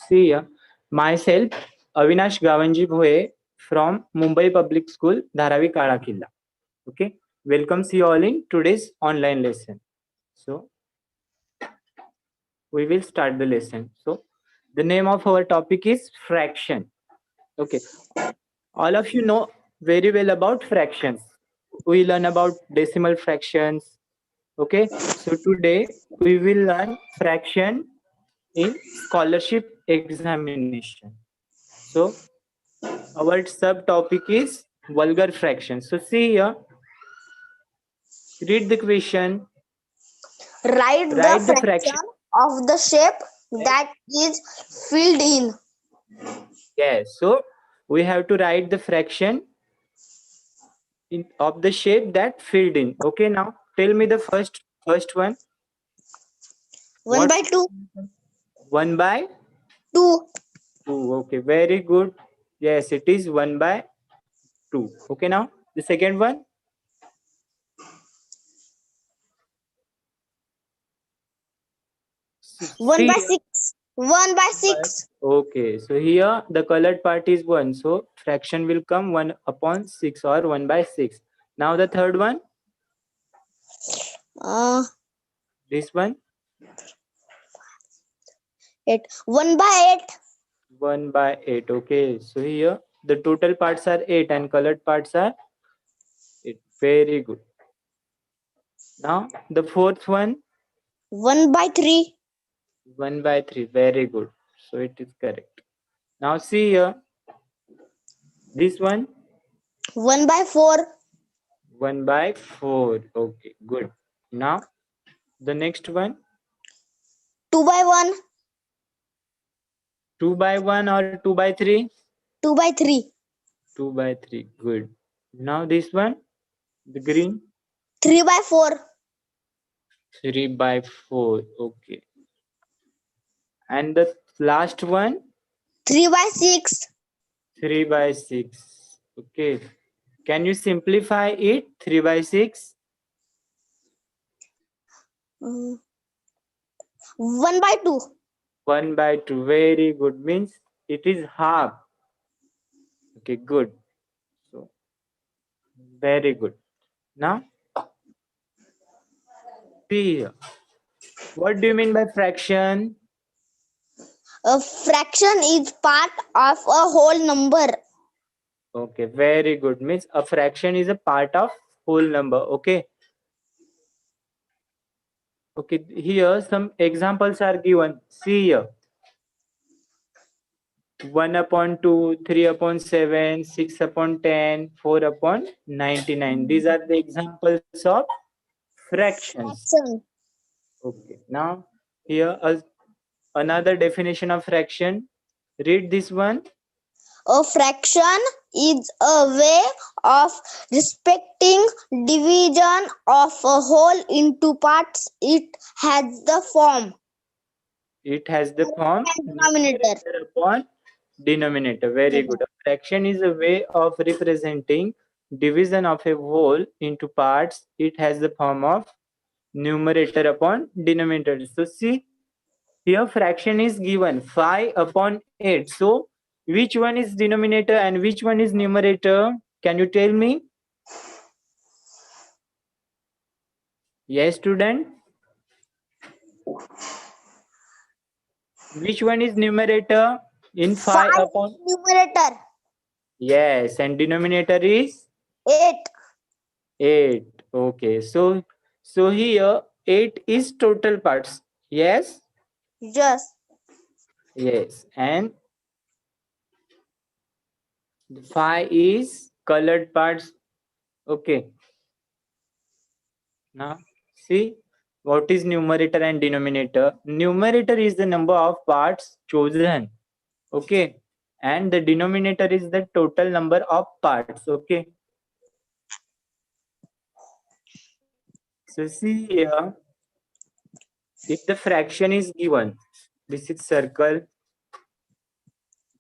See ya. Myself, Avinash Gavanji Bhoye from Mumbai Public School, Dharavi Kala Killa. Okay. Welcomes you all in today's online lesson. So we will start the lesson. So the name of our topic is fraction. Okay. All of you know very well about fractions. We learn about decimal fractions. Okay. So today we will learn fraction in scholarship examination. So our subtopic is vulgar fraction. So see here, read the question, Write the write the fraction. fraction of the shape that is filled in. Yes, so we have to write the fraction of the shape that filled in. Okay, now tell me the first one. 1 What by 2, 1 by 2. 2? Okay, very good. Yes, it is 1 by 2. Okay, now the second one. 1 See by here. 6. 1 by 6. Okay, so here the colored part is 1. So fraction will come 1 upon 6 or 1 by 6. Now the third one, Uh, this one, 8. 1 by 8. 1 by 8. Okay, so here the total parts are 8 and colored parts are 8. Very good. Now the fourth one, 1 by 3. 1 by 3. Very good. So it is correct. Now see here, this one, 1 by 4. 1 by 4. Okay, good. Now the next one, 2 by 1. 2 by 1 or 2 by 3? 2 by 3. 2 by 3. Good. Now this one, the green, 3 by 4. 3 by 4. Okay. And the last one, 3 by 6. 3 by 6. Okay. Can you simplify it? 3 by 6? 1 by 2. 1 by 2. Very good. Means it is half. Okay, good. So, very good. Now, see here. What do you mean by fraction? A fraction is part of a whole number. Okay, very good. Means a fraction is a part of whole number. Okay. Okay, here some examples are given. See here. 1 upon 2, 3 upon 7, 6 upon 10, 4 upon 99. These are the examples of fractions. Fraction. Okay, now here another definition of fraction. Read this one. A fraction is a way of respecting division of a whole into parts. It has the form It has the form denominator. numerator upon denominator. Very good. A fraction is a way of representing division of a whole into parts. It has the form of numerator upon denominator. So see, here fraction is given 5 upon 8. So which one is denominator and which one is numerator? Can you tell me? Yes, student. Which one is numerator in 5 5 upon? numerator. Yes, and denominator is 8. 8. Okay, so here 8 is total parts. Yes, Yes. yes, and 5 is colored parts. Okay. Now see what is numerator and denominator. Numerator is the number of parts chosen. Okay, and the denominator is the total number of parts. Okay. So see here, if the fraction is given, this is circle,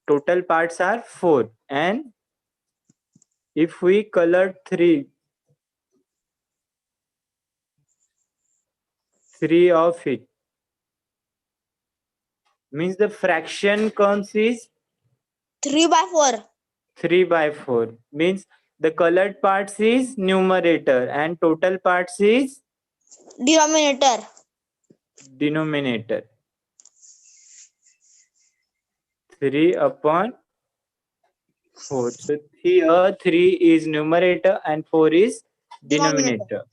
total parts are 4, and if we color 3 of it, Means the fraction comes is 3/4. 3 by 4. Means the colored parts is numerator and total parts is Denominator. denominator. 3 upon 4. So here 3 is numerator and 4 is Denominator. denominator.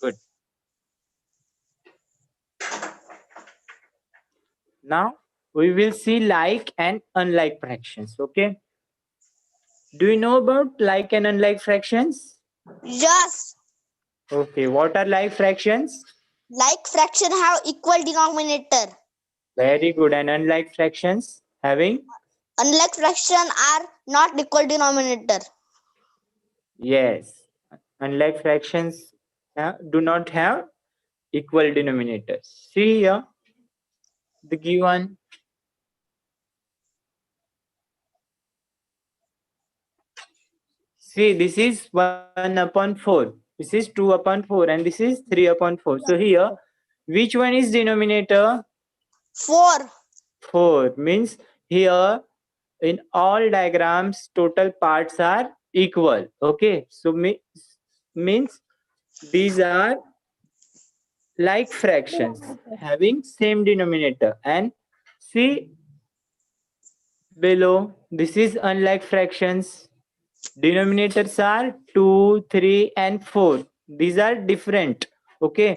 Good. Now we will see like and unlike fractions. Okay. Do you know about like and unlike fractions? Yes. Okay. What are like fractions? Like fraction have equal denominator. Very good. And unlike fractions having? Unlike fraction are not equal denominator. Yes. Unlike fractions do not have equal denominators. See here the given. See, this is 1 upon 4. This is 2 upon 4 and this is 3 upon 4. So here, which one is denominator? 4. 4. Means here in all diagrams, total parts are equal. Okay. So means these are like fractions having same denominator. And see below, this is unlike fractions. Denominators are 2, 3 and 4. These are different. Okay.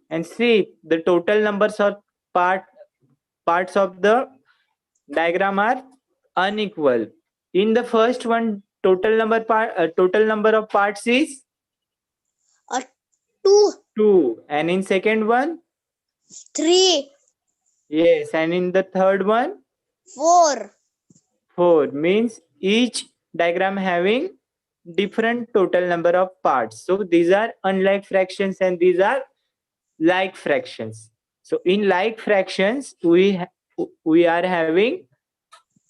And see the total numbers of parts of the diagram are unequal. In the first one, total number of parts is 2. 2. And in second one, 3. yes. And in the third one, 4. 4. Means each diagram having different total number of parts. So these are unlike fractions and these are like fractions. So in like fractions, we are having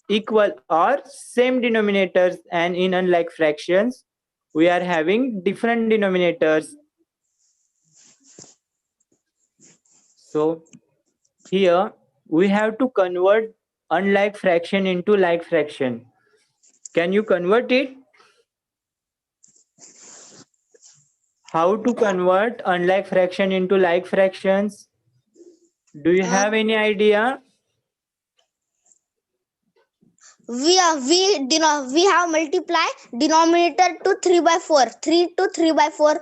equal or same denominators, and in unlike fractions, we are having different denominators. So here we have to convert unlike fraction into like fraction. Can you convert it? How to convert unlike fraction into like fractions? Do you have any idea? We have multiply denominator to 3/4. 3 to 3/4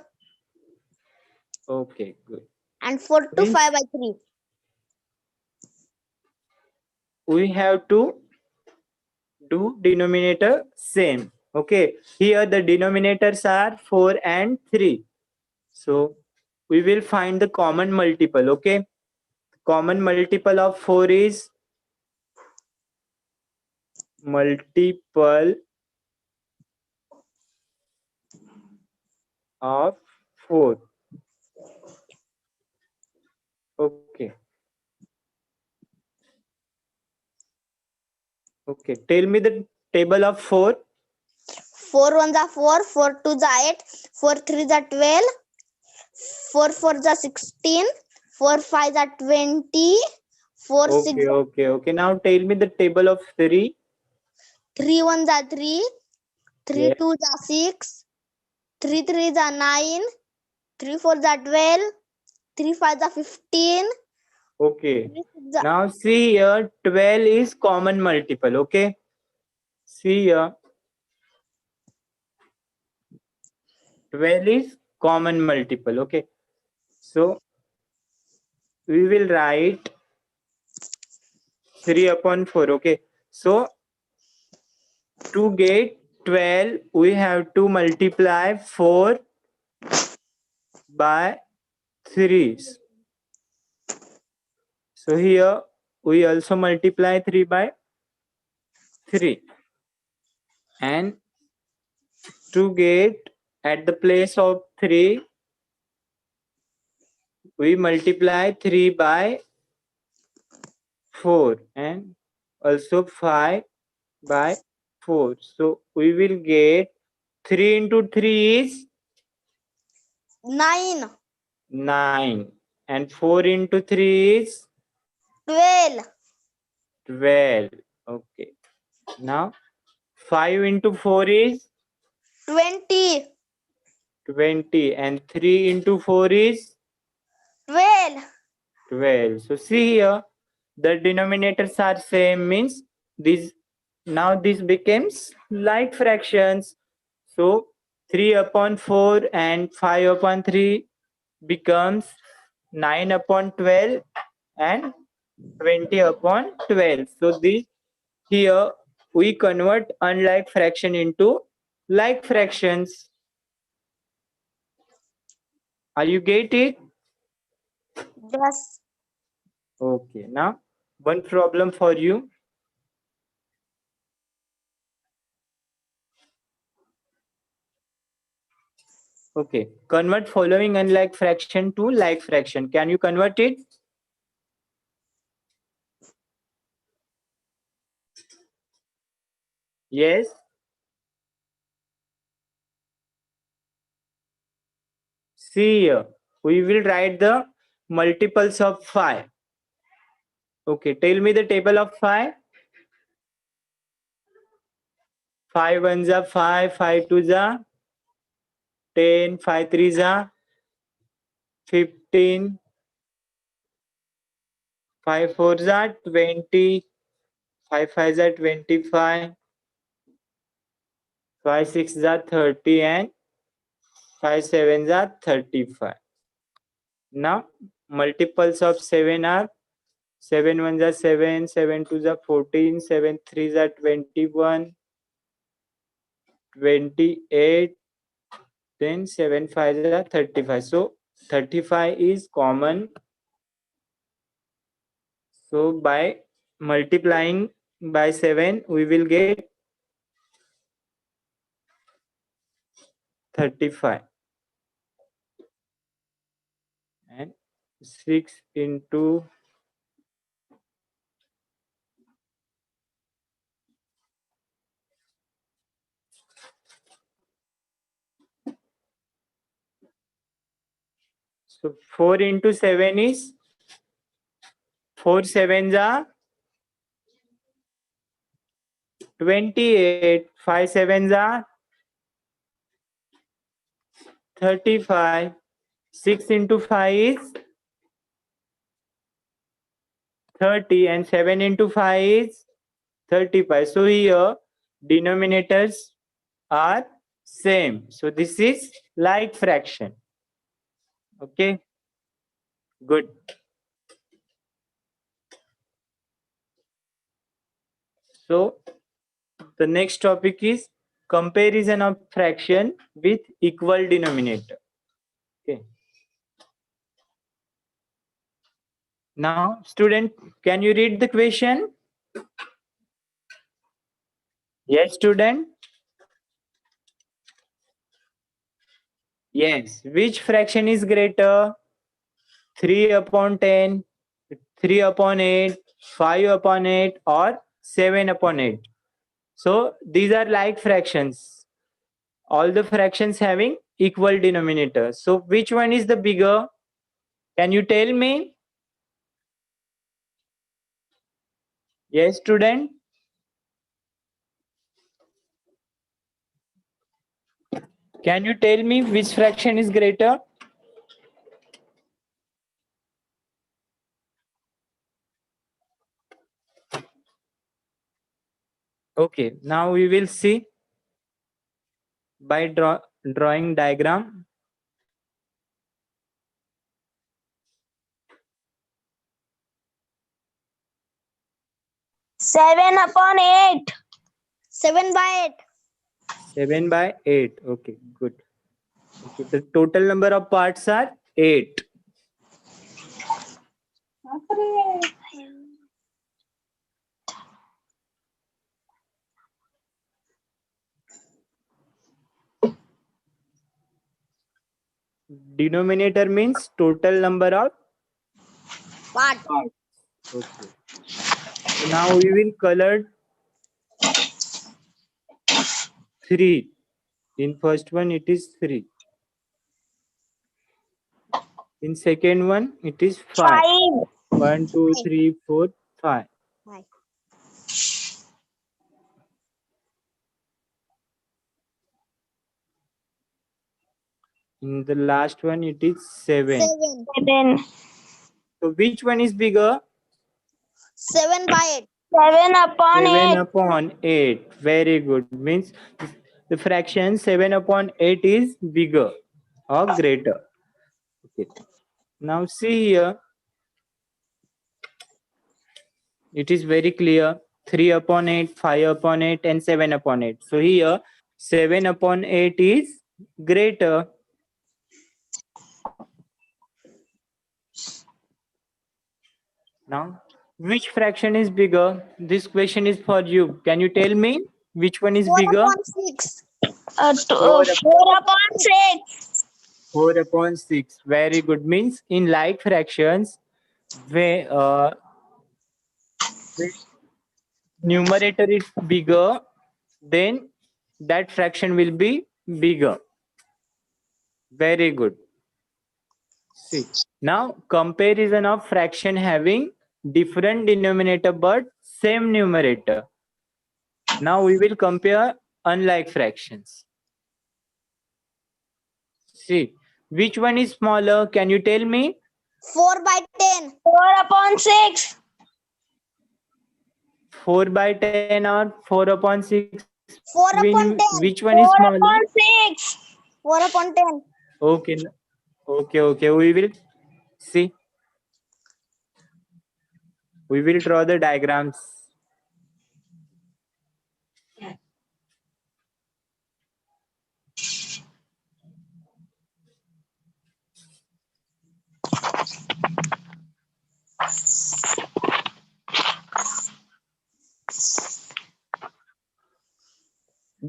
Okay, good. and 4 to Means 5/3. we have to do denominator same. Okay, here the denominators are 4 and 3. So we will find the common multiple. Okay, common multiple of 4 is multiple of 4. Okay. Okay, tell me the table of 4. 4 1 are 4, 4 2 are 8, 4 3 are 12, 4 4 are 16, 4 5 are 20, 4 6 Okay. Now tell me the table of 3. 3 1 are 3, 3 Yeah. 2 are 6, 3 3 are 9, 3 4 are 12, 3 5 are 15. Okay. 3 6 are Now see here, 12 is common multiple. Okay. See here, 12 is common multiple. Okay. So we will write 3 upon 4. Okay. So to get 12, we have to multiply 4 by 3. So here we also multiply 3 by 3. And to get at the place of 3, we multiply 3 by 4 and also 5 by 4. So we will get 3 into 3 is 9, 9 and 4 into 3 is 12, 12. Okay. Now 5 into 4 is 20. 20 and 3 into 4 is 12. 12. So see here, the denominators are same, means this becomes like fractions. So 3 upon 4 and 5 upon 3 becomes 9 upon 12 and 20 upon 12. So this here we convert unlike fraction into like fractions. Are you get it? Yes. Okay. Now one problem for you. Okay. Convert following unlike fraction to like fraction. Can you convert it? Yes. See here. We will write the multiples of 5. Okay. Tell me the table of 5. 5 ones are 5, 5 twos are 10, 5 threes are 15, 5 fours are 20, 5 fives are 25, 5 sixes are 30 and 5 sevens are 35. Now multiples of 7 are 7 ones are 7, 7 twos are 14, 7 threes are 21, 28, then 7 fives are 35. So 35 is common. So by multiplying by 7, we will get 35. And 6 into 4 into 7 is 4 sevens are 28, 5 sevens are 35, 6 into 5 is 30 and 7 into 5 is 35. So here denominators are same. So this is like fraction. Okay, good. So the next topic is comparison of fraction with equal denominator. Okay. Now, student, can you read the question? Yes, student. Yes. Which fraction is greater? 3 upon 10, 3 upon 8, 5 upon 8, or 7 upon 8. So these are like fractions. All the fractions having equal denominator. So which one is the bigger? Can you tell me? Yes, student. Can you tell me which fraction is greater? Okay, now we will see by drawing diagram. Seven upon 8. 7 by 8. 7 by 8. Okay, good. Okay, the total number of parts are 8. Denominator means total number of Part. parts. Okay. So now we will color 3. In first one it is 3. In second one it is 5. 5. 1, 2, 3, 4, 5. 5. In the last one, it is 7. 7. 7. So which one is bigger? 7 by 8. 7 upon 7 8. upon 8. Very good. Means the fraction 7 upon 8 is bigger or greater. Okay. Now see here. It is very clear. 3 upon 8, 5 upon 8 and 7 upon 8. So here 7 upon 8 is greater. Now, which fraction is bigger? This question is for you. Can you tell me which one is 4 bigger? upon 6. 4 upon 6. 4 upon 6. Very good. Means in like fractions, where numerator is bigger, then that fraction will be bigger. Very good. See, now comparison of fraction having different denominator but same numerator. Now we will compare unlike fractions. See, which one is smaller? Can you tell me? 4 by 10. 4 upon 6. 4 by 10 or 4 upon 6? 4 upon 10. Which one is 4 smaller? upon 6. 4 upon 10. Okay, okay. We will see. We will draw the diagrams.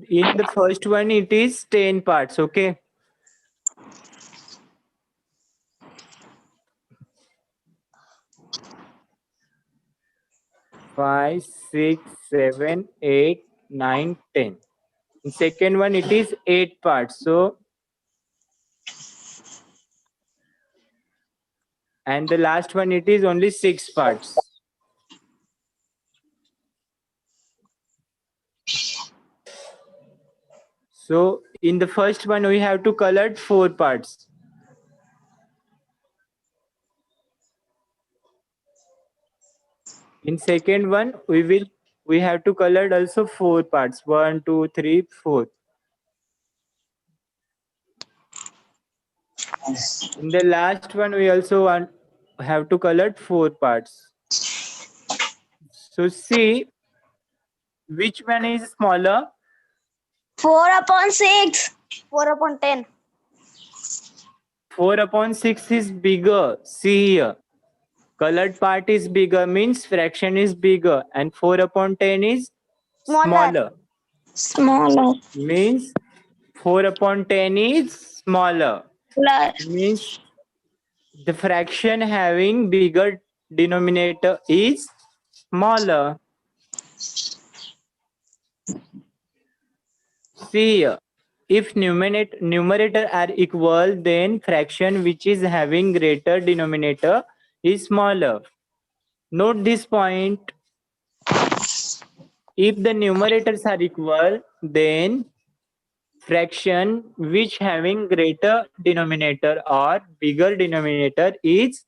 In the first one, it is 10 parts. Okay. Five, 6, 7, 8, 9, 10. In second one, it is 8 parts. So, and the last one, it is only 6 parts. So, in the first one, we have to color 4 parts. In second one, we have to color also 4 parts. 1, 2, 3, 4. In the last one, we also have to color 4 parts. So see, which one is smaller? 4 upon 6. 4 upon 10. 4 upon 6 is bigger. See here. Colored part is bigger means fraction is bigger and 4 upon 10 is smaller. Smaller. Means 4 upon 10 is smaller. Plus. Means the fraction having bigger denominator is smaller. See here. If numerator are equal, then fraction which is having greater denominator is smaller. Note this point. If the numerators are equal, then fraction which having greater denominator or bigger denominator is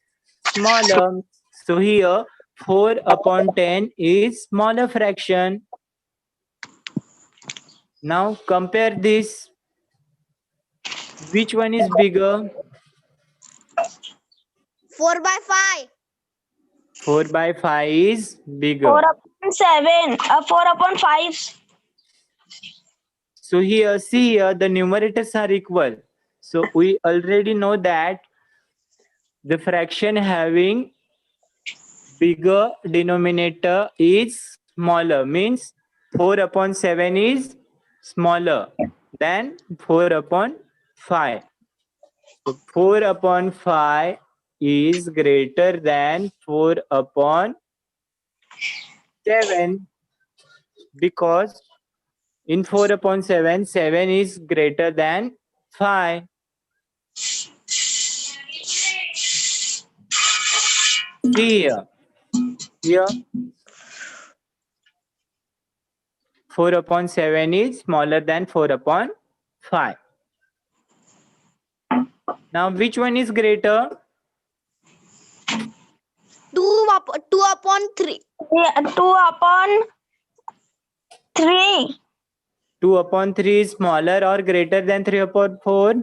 smaller. So here 4 upon 10 is smaller fraction. Now compare this. Which one is bigger? 4 by 5. 4 by 5 is bigger. 4 upon 7. 4 upon 5. So here, see here, the numerators are equal. So we already know that the fraction having bigger denominator is smaller. Means 4 upon 7 is smaller than 4 upon 5. So 4 upon 5 is greater than 4 upon 7 because in 4 upon 7, 7 is greater than 5. See here. Here 4 upon 7 is smaller than 4 upon 5. Now, which one is greater? 2 upon 3. 2 upon 3. 2 upon 3 is smaller or greater than 3 upon 4?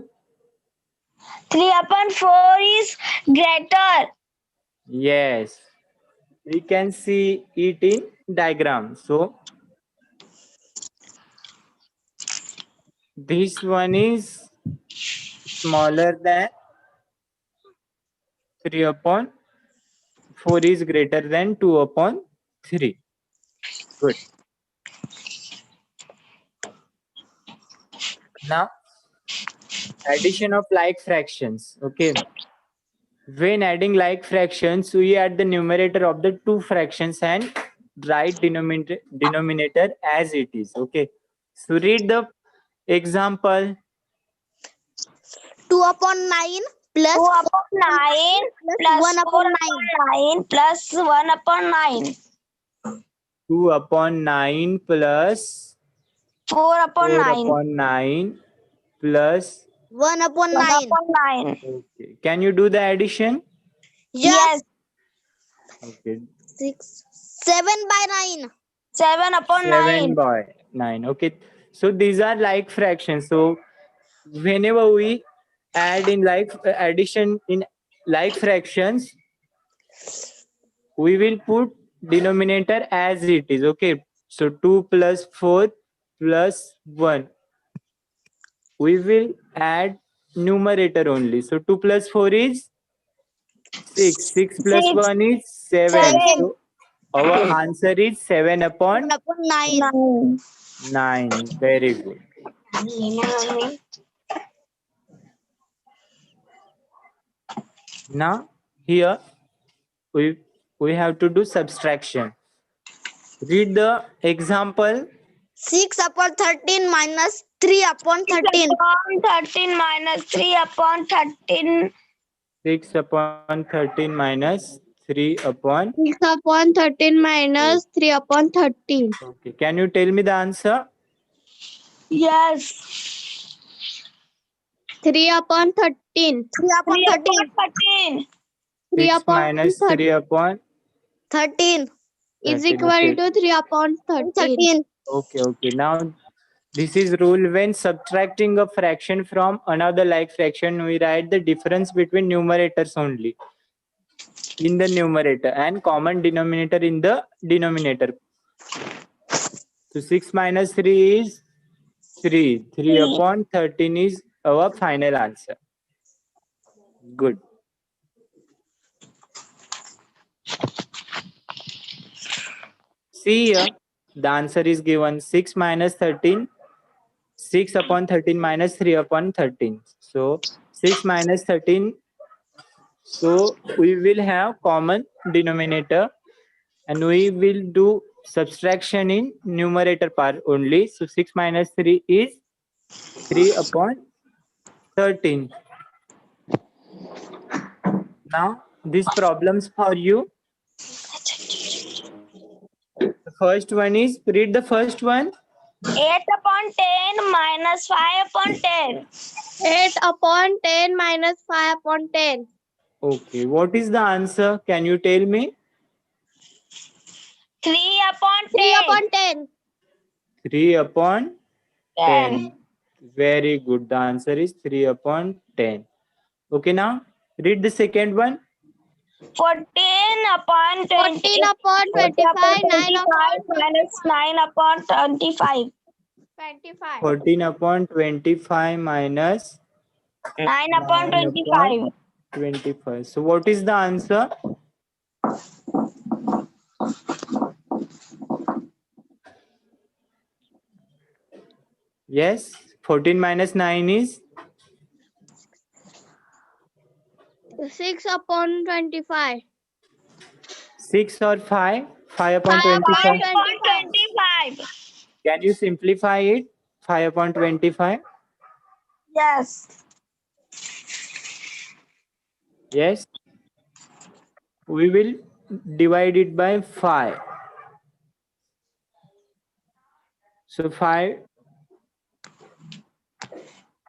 3 upon 4 is greater. Yes. We can see it in diagram. So, this one is smaller than 3 upon 4 is greater than 2 upon 3. Good. Now, addition of like fractions. Okay. When adding like fractions, we add the numerator of the two fractions and write denominator as it is. Okay. So read the example. 2 upon 9 plus 2 upon 9 plus 1 4 upon 9. upon 9 plus 1 upon 9. 2 upon 9 plus 4 upon 4 9. upon 9 plus. 1 upon 1 9. upon 9. Okay. Can you do the addition? Yes. Okay. 6. 7 by 9. 7 upon 7 9. by 9. Okay. So these are like fractions. So whenever we add in like addition in like fractions, we will put denominator as it is. Okay. So 2 plus 4 plus 1. We will add numerator only. So 2 plus 4 is 6. 6 plus 6. 1 is 7. 7. So our answer is 7 1 upon upon 9. 9. 9. Very good. Now here we have to do subtraction. Read the example. 6 upon 13 minus 3 upon 13. 6 upon 13 minus 3 upon 13. 6 upon 13 minus 3 upon. 6 upon 13 minus 3 upon 13. Okay. Can you tell me the answer? Yes. 3 upon 13. 3 upon 3 13. upon 13. 3 6 upon minus 3 upon 13 is 13. equal Okay. to 3 upon 13. Okay. Now this is rule when subtracting a fraction from another like fraction, we write the difference between numerators only in the numerator and common denominator in the denominator. So 6 minus 3 is 3. 3 upon 13 is our final answer. Good. See here, the answer is given 6 minus 13. 6 upon 13 minus 3 upon 13. So 6 minus 13. So we will have common denominator and we will do subtraction in numerator part only. So 6 minus 3 is 3 upon 13. Now these problems for you. The first one is, read the first one. 8 upon 10 minus 5 upon 10. 8 upon 10 minus 5 upon 10. Okay, what is the answer? Can you tell me? 3 upon 10. 3 upon 10. 3 upon 10. 10. Very good. The answer is 3 upon 10. Okay, now read the second one. 14 upon 20. 14 upon 25. 9 upon minus 9 upon 25. 25. 14 upon 25 minus 9 upon 9 upon 25. 25. So what is the answer? Yes, 14 minus 9 is 6 upon 25. 6 or 5? 5 upon 5 upon 25. 5 upon 25. Can you simplify it? 5 upon 25? Yes. Yes. We will divide it by 5. So 5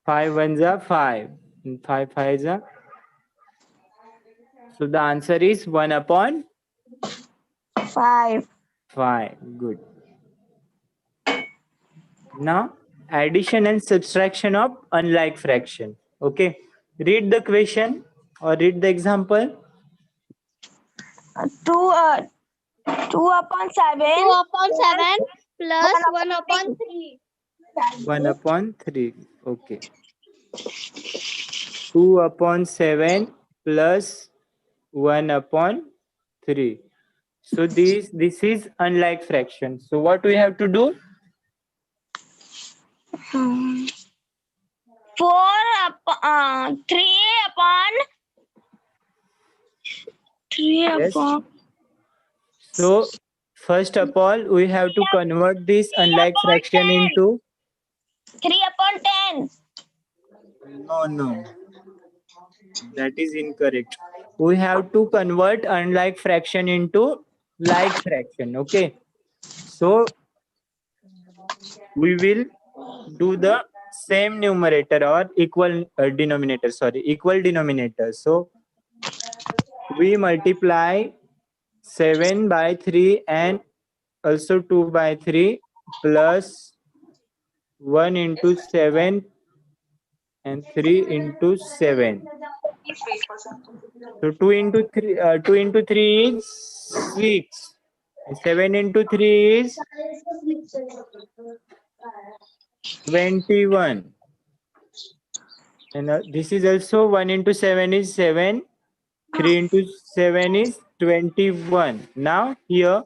ones are 5. And 5 5s are. So the answer is 1 upon 5. 5. Good. Now, addition and subtraction of unlike fraction. Okay. Read the question or read the example. 2 upon 7. 2 upon 7 plus 1 upon 3. 1 upon 3. Okay. 2 upon 7 plus 1 upon 3. So this is unlike fraction. So what we have to do? 3 upon 3 Yes. upon So first of all, we have to convert this unlike fraction into 3 upon 10. no. That is incorrect. We have to convert unlike fraction into like fraction. Okay. So we will do the same numerator or equal denominator. Sorry, equal denominator. So we multiply 7 by 3 and also 2 by 3 plus 1 into 7 and 3 into 7. So 2 into 3 is 6. 7 into 3 is 21. And this is also 1 into 7 is 7. 3 into 7 is 21. Now here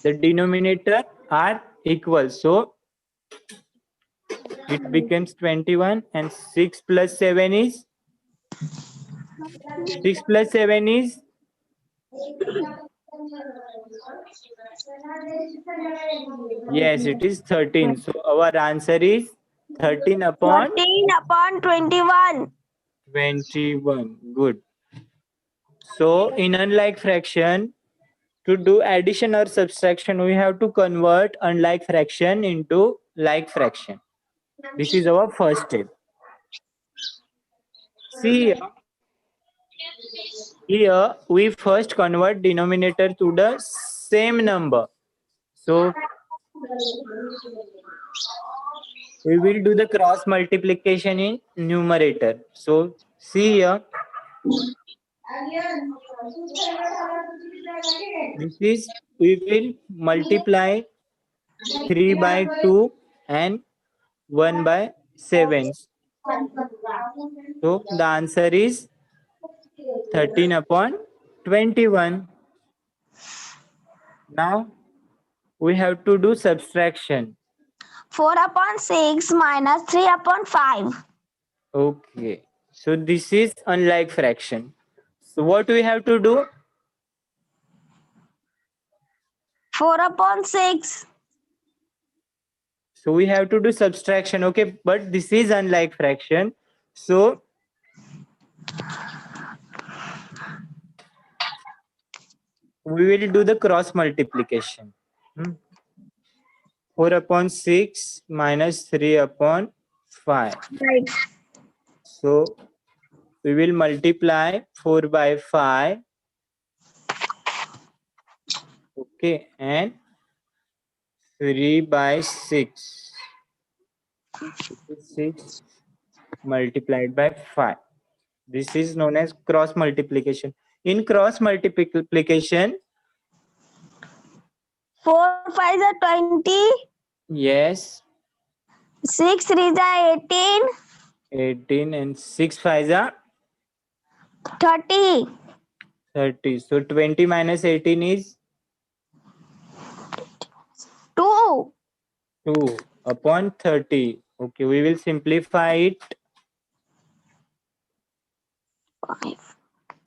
the denominator are equal. So it becomes 21 and 6 plus 7 is 6 plus 7 is yes, it is 13. So our answer is 13 upon 13 upon 21. 21. Good. So in unlike fraction, to do addition or subtraction, we have to convert unlike fraction into like fraction. This is our first step. See here we first convert denominator to the same number. So we will do the cross multiplication in numerator. So see here, this is we will multiply 3 by 2 and 1 by 7. So the answer is 13 upon 21. Now we have to do subtraction. 4 upon 6 minus 3 upon 5. Okay. So this is unlike fraction. So what we have to do? 4 upon 6. So we have to do subtraction. Okay. But this is unlike fraction. So we will do the cross multiplication. 4 upon 6 minus 3 upon 5. Right. So we will multiply 4 by 5. Okay. And 3 by 6. 6 multiplied by 5. This is known as cross multiplication. In cross multiplication, 4 5 are 20. yes, 6 3 are 18. 18 and 6 5 are 30. 30. So 20 minus 18 is 2. 2 upon 30. Okay, we will simplify it. 5.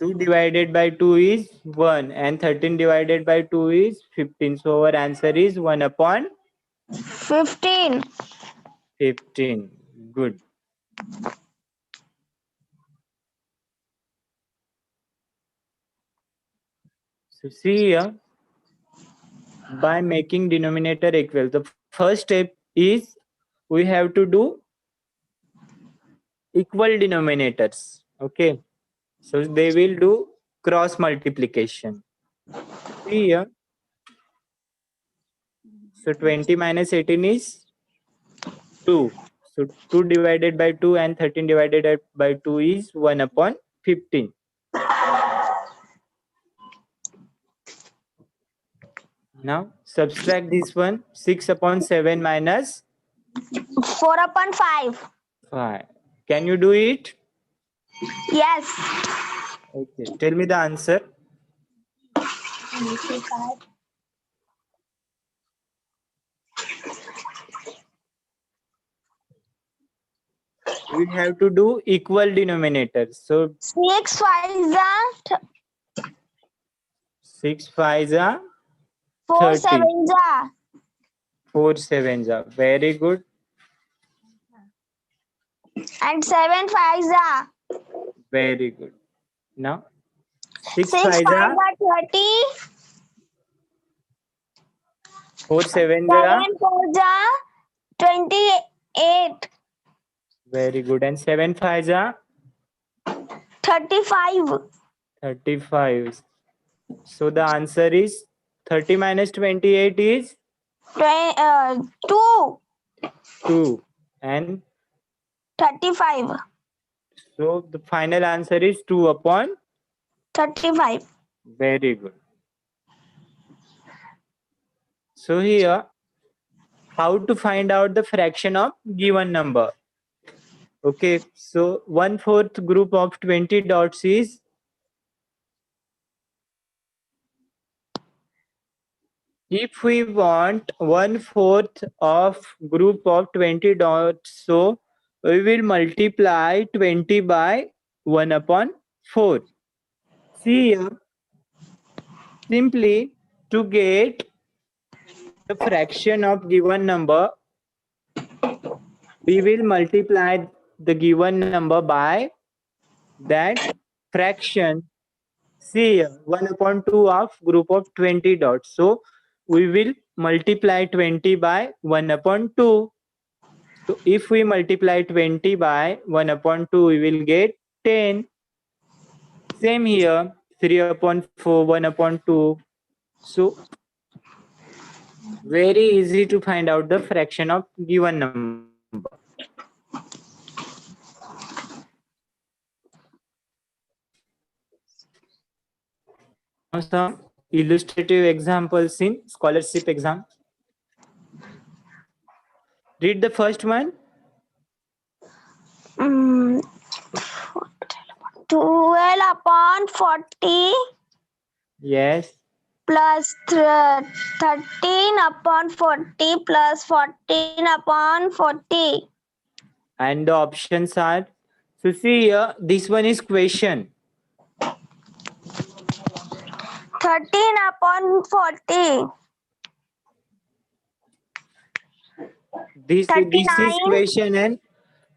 2 divided by 2 is 1 and 13 divided by 2 is 15. So our answer is 1 upon 15. 15. Good. So see here, by making denominator equal, the first step is we have to do equal denominators. Okay, so they will do cross multiplication. See here. So 20 minus 18 is 2. So 2 divided by 2 and 13 divided by 2 is 1 upon 15. Now subtract this one. 6 upon 7 minus 4/5. 5. Can you do it? Yes. Okay. Tell me the answer. We have to do equal denominators. So 6 5s are 6 5s are 4 30. 7s are 4 7s are. Very good. and 7 5s are Very good. Now 6 6 5s 5s are are 30. 4 7s 7 are 4s are 28. very good. And 7 5s are 35. 35. So the answer is 30 minus 28 is 2. 2. And 35. so the final answer is 2 upon. 35. Very good. So here, how to find out the fraction of given number? Okay, so 1/4 group of 20 dots is if we want 1/4 of group of 20 dots, so we will multiply 20 by 1 upon 4. See here, simply to get the fraction of given number, we will multiply the given number by that fraction. See here, 1 upon 2 of group of 20 dots. So we will multiply 20 by 1 upon 2. So if we multiply 20 by 1 upon 2, we will get 10. Same here, 3 upon 4, 1 upon 2. So very easy to find out the fraction of given number. Now some illustrative examples in scholarship exam. Read the first one. 12 upon 40 Yes. plus 13 upon 40 plus 14 upon 40. And the options are, so see here, this one is question. 13 upon 40. This is 39. question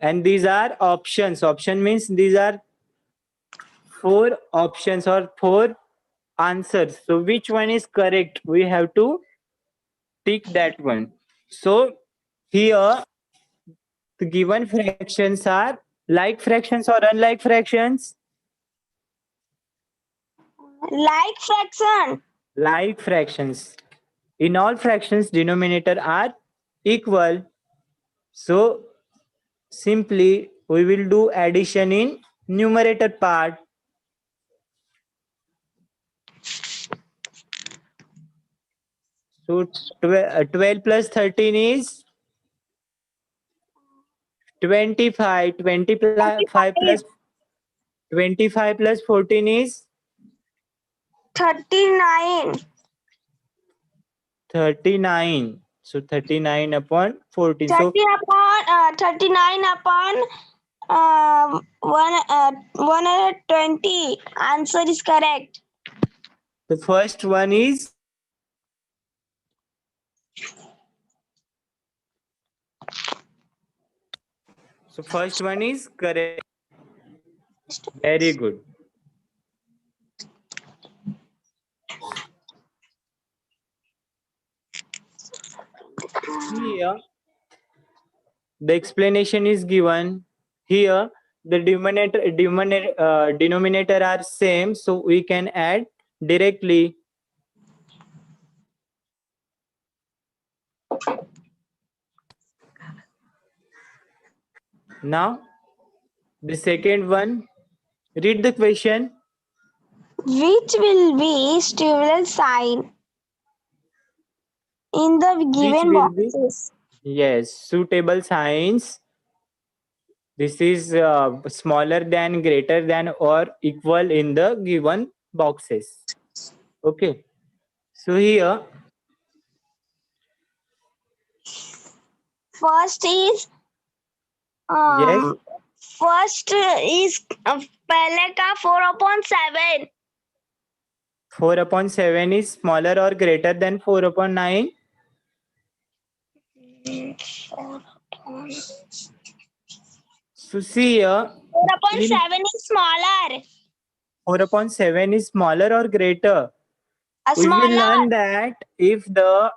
and these are options. Option means these are 4 options or 4 answers. So which one is correct? We have to tick that one. So here the given fractions are like fractions or unlike fractions? Like fraction. Like fractions. In all fractions, denominator are equal. So simply we will do addition in numerator part. So 12 plus 13 is 25. 25 plus 25 plus 14 is 39. 39. So 39 upon 14. 30 So upon 39 upon 120. Answer is correct. the first one is first one is correct. Very good. Here the explanation is given. Here the denominator are same, so we can add directly. Now, the second one, read the question. Which will be stable sign in the Which given will be, boxes? yes, suitable signs. This is smaller than, greater than, or equal in the given boxes. Okay. So here, First is yes, first is पहले का 4/7. 4/7 is smaller or greater than 4/9. So see here, 4/7 is smaller. 4/7 is smaller or greater. We will Smaller. learn that if the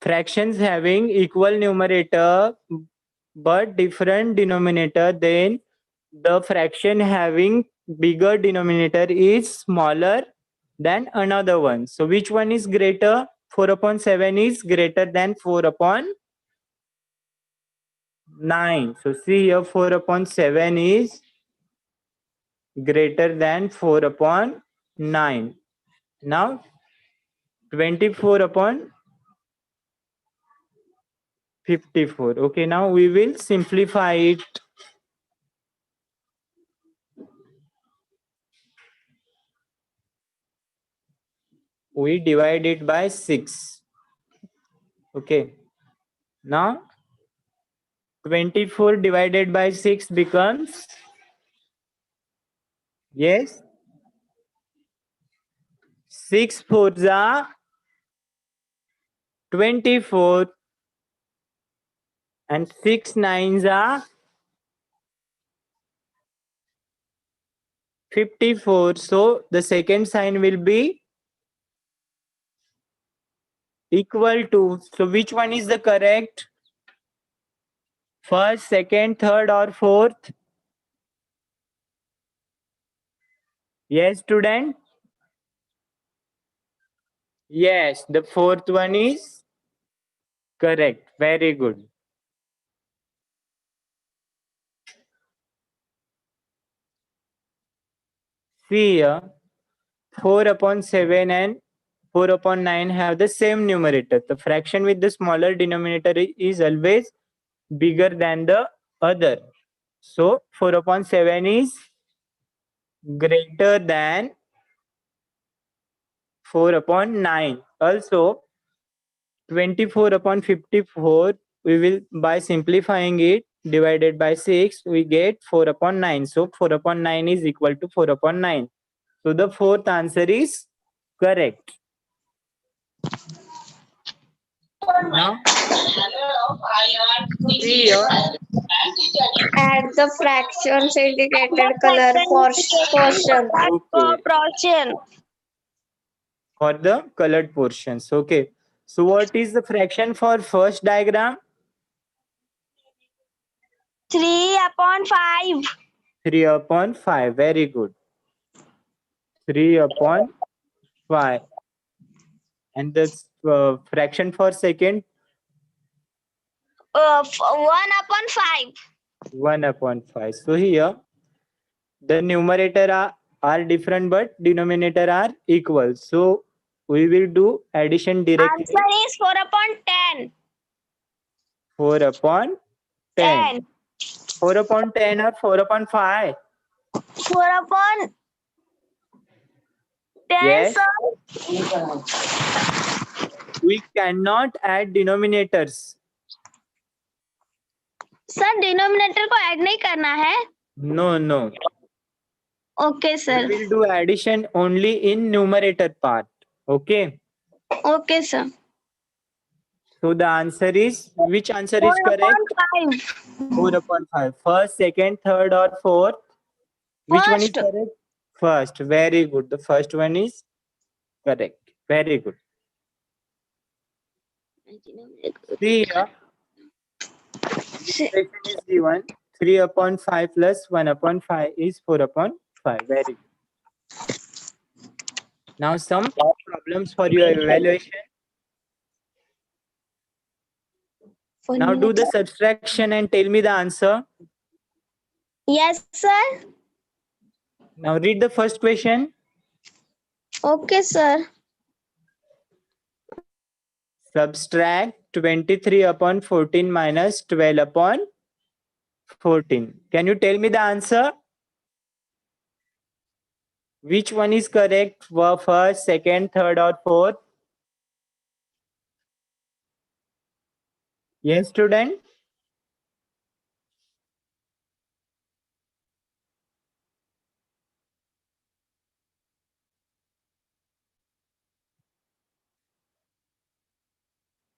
fractions having equal numerator but different denominator, then the fraction having bigger denominator is smaller than another one. So which one is greater? 4/7 is greater than 4/9. So see here, 4/7 is greater than 4/9. Now 24/54. Okay, now we will simplify it. We divide it by 6. Okay, now 24 divided by 6 becomes, yes, 6 4s are 24 and 6 9s are 54. So the second sign will be equal to. So which one is the correct? First, second, third, or fourth? Yes, student? Yes, the fourth one is correct. Very good. See here, 4/7 and 4/9 have the same numerator. The fraction with the smaller denominator is always bigger than the other. So 4/7 is greater than 4/9. Also, 24/54, we will, by simplifying it, divided by 6, we get 4/9. So 4/9 is equal to 4/9. So the fourth answer is correct. Now, see here, Add the fractions indicated color portion. okay, Portion. for the colored portions. Okay. So what is the fraction for first diagram? 3/5. 3/5. Very good. 3/5. And the fraction for second? 1/5. 1/5. So here, the numerator are different but denominator are equal. So we will do addition directly. Answer is 4/10. 4/10. 10. 4/10 or 4/5? 4/10. Yes. Sir. We cannot add denominators. Sir denominator को add नहीं करना है. No, no. Okay We sir. will do addition only in numerator part. Okay. Okay sir. So the answer is, which answer is correct? 4/5. 4/5. First, second, third, or fourth? Which one is First. correct? First. Very good. The first one is correct. Very good. See here. This question is given 3 upon 5 plus 1 upon 5 is 4 upon 5. Very good. Now some problems for your evaluation. Now do the subtraction and tell me the answer. Yes, sir. Now read the first question. Okay, sir. Subtract 23 upon 14 minus 12 upon 14. Can you tell me the answer? Which one is correct? First, second, third, or fourth? Yes, student?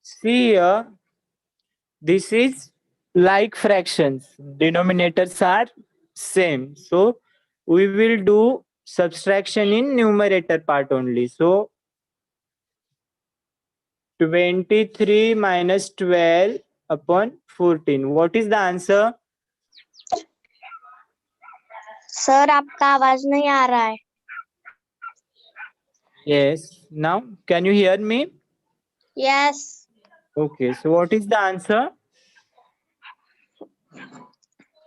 See here, this is like fractions. Denominators are same. So we will do subtraction in numerator part only. So 23 minus 12 upon 14. What is the answer? Sir आपका आवाज नहीं आ रहा है. Yes. Now, can you hear me? Yes. Okay. So what is the answer?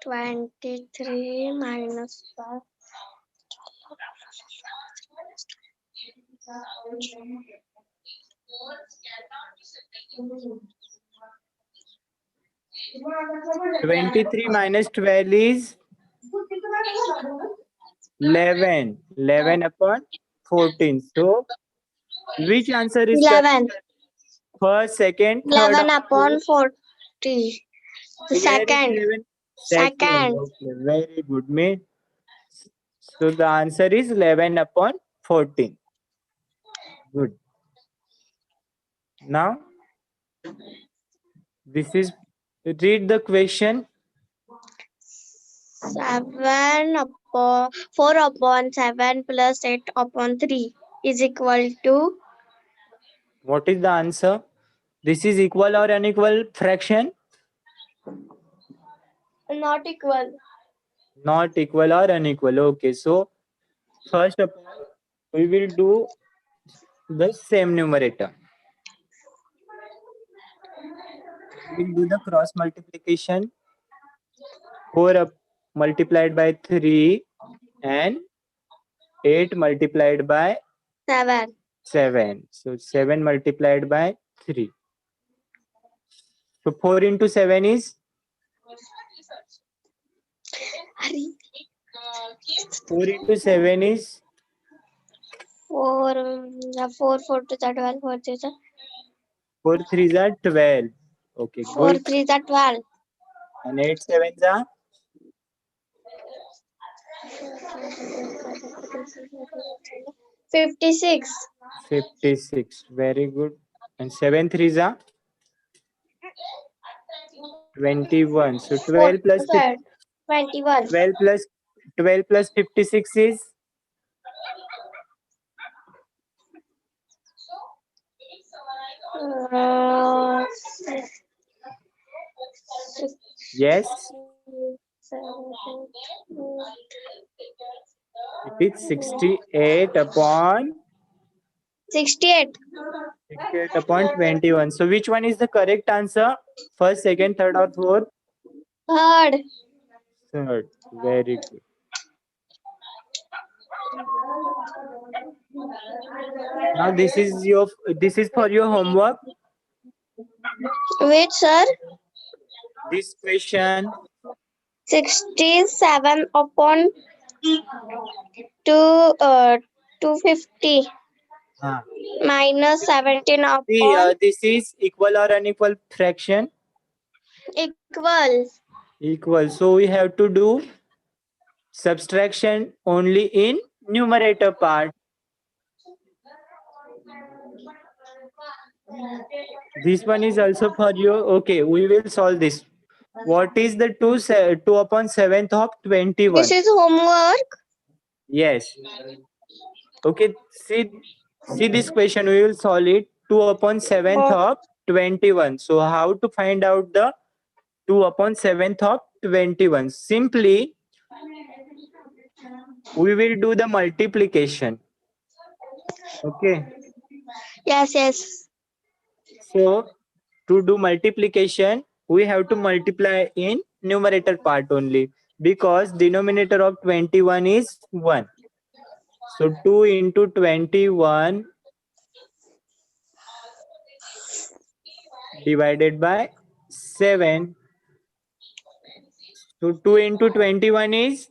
23 minus 5. Twenty-three minus 12 is 11. 11 upon 14. So, which answer is correct? 11. First, second, third, 11 or upon fourth? 40. Where is Second. 11? Second. Okay, very good, mate. So the answer is 11 upon 14. Good. Now, this is, read the question. 7 upon 4 upon 7 plus 8 upon 3 is equal to What is the answer? This is equal or unequal fraction? not equal. Not equal or unequal. Okay, so first of all, we will do the same numerator. We will do the cross multiplication. 4 multiplied by 3 and 8 multiplied by 7. 7. So 7 multiplied by 3. So 4 into 7 is 4 into 7 is 4 4 to 12 4 to 4 3s are 12. Okay, 4 good. 3 12. And 8 7s are 56. 56. Very good. And 7 3s are 21. So 12 plus 21. 12 plus 56 is yes. It is 68 upon 68. 68 upon 21. So which one is the correct answer? First, second, third, or fourth? Third. Third. Very good. Now this is for your homework. Which, sir? This question 67 upon 250 minus 17 see, upon this is equal or unequal fraction? equal. Equal. So we have to do subtraction only in numerator part. This one is also for you. Okay, we will solve this. What is the 2 upon 7th of 21? This is homework. Yes. Okay, see this question. We will solve it. 2 upon 7th of 21. So how to find out the 2 upon 7th of 21. Simply, we will do the multiplication. Okay. Yes, yes. So, to do multiplication, we have to multiply in numerator part only because denominator of 21 is 1. So, 2 into 21 divided by 7. So 2 into 21 is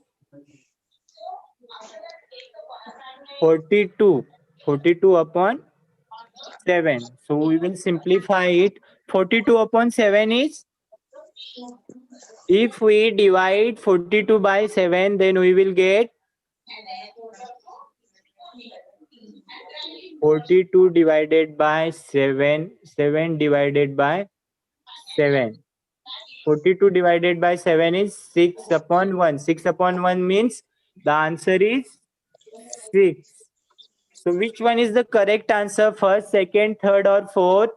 42. 42 upon 7. So we will simplify it. 42 upon 7 is, if we divide 42 by 7, then we will get 42 divided by 7. 7 divided by 7. 42 divided by 7 is 6 upon 1. 6 upon 1 means the answer is 6. So which one is the correct answer? First, second, third, or fourth?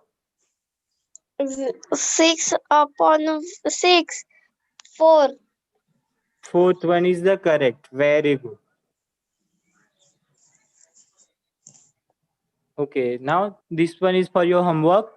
6 upon 6. 4. Fourth one is the correct. Very good. Okay, now this one is for your homework.